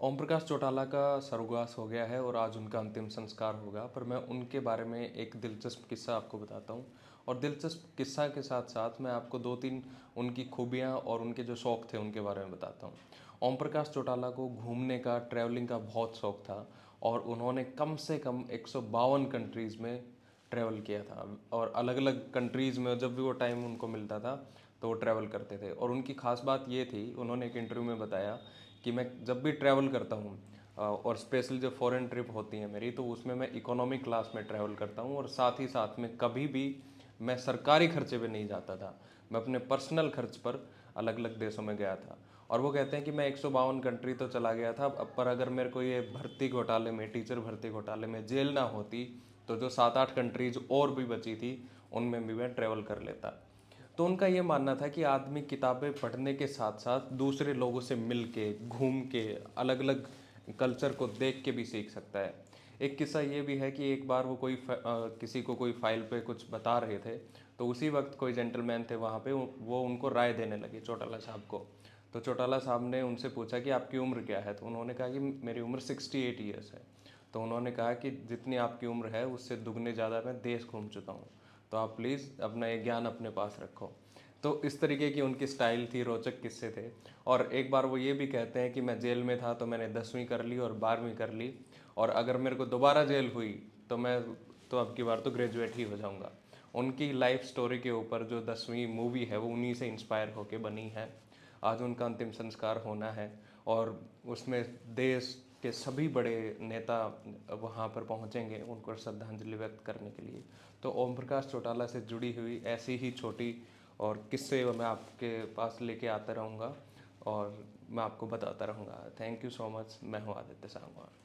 ओम प्रकाश चौटाला का स्वर्गवास हो गया है और आज उनका अंतिम संस्कार होगा। पर मैं उनके बारे में एक दिलचस्प किस्सा आपको बताता हूँ। और दिलचस्प किस्सा के साथ साथ मैं आपको दो तीन उनकी खूबियाँ और उनके जो शौक़ थे उनके बारे में बताता हूँ। ओम प्रकाश चौटाला को घूमने का, ट्रैवलिंग का बहुत शौक़ था और उन्होंने कम से कम 152 कंट्रीज़ में ट्रैवल किया था। और अलग अलग कंट्रीज़ में जब भी वो टाइम उनको मिलता था तो वो ट्रैवल करते थे। और उनकी ख़ास बात ये थी, उन्होंने एक इंटरव्यू में बताया कि मैं जब भी ट्रैवल करता हूँ और स्पेशली जो फॉरेन ट्रिप होती है मेरी, तो उसमें मैं इकोनॉमिक क्लास में ट्रैवल करता हूँ। और साथ ही साथ में कभी भी मैं सरकारी खर्चे पे नहीं जाता था, मैं अपने पर्सनल खर्च पर अलग अलग देशों में गया था। और वो कहते हैं कि मैं 152 कंट्री तो चला गया था, पर अगर मेरे को ये भर्ती घोटाले में, टीचर भर्ती घोटाले में जेल ना होती तो जो 7-8 कंट्रीज और भी बची थी उनमें भी मैं ट्रैवल कर लेता। तो उनका ये मानना था कि आदमी किताबें पढ़ने के साथ साथ दूसरे लोगों से मिल के, घूम के, अलग अलग कल्चर को देख के भी सीख सकता है। एक किस्सा ये भी है कि एक बार वो किसी को कोई फाइल पे कुछ बता रहे थे, तो उसी वक्त कोई जेंटलमैन थे वहाँ पे, वो उनको राय देने लगे चौटाला साहब को। तो चौटाला साहब ने उनसे पूछा कि आपकी उम्र क्या है, तो उन्होंने कहा कि मेरी उम्र 68 ईयर्स है। तो उन्होंने कहा कि जितनी आपकी उम्र है उससे दुगने ज़्यादा मैं देश घूम चुका हूँ, तो आप प्लीज़ अपना ये ज्ञान अपने पास रखो। तो इस तरीके की उनकी स्टाइल थी, रोचक किस्से थे। और एक बार वो ये भी कहते हैं कि मैं जेल में था तो मैंने 10वीं कर ली और 12वीं कर ली, और अगर मेरे को दोबारा जेल हुई तो मैं तो अब की बार तो ग्रेजुएट ही हो जाऊंगा। उनकी लाइफ स्टोरी के ऊपर जो 10वीं मूवी है वो उन्हीं से इंस्पायर होके बनी है। आज उनका अंतिम संस्कार होना है और उसमें देश के सभी बड़े नेता वहाँ पर पहुँचेंगे उनको श्रद्धांजलि व्यक्त करने के लिए। तो ओम प्रकाश चौटाला से जुड़ी हुई ऐसी ही छोटी और किस्से मैं आपके पास लेके आता रहूँगा और मैं आपको बताता रहूँगा। Thank you so much. मैं हूँ आदित्य सांगवान।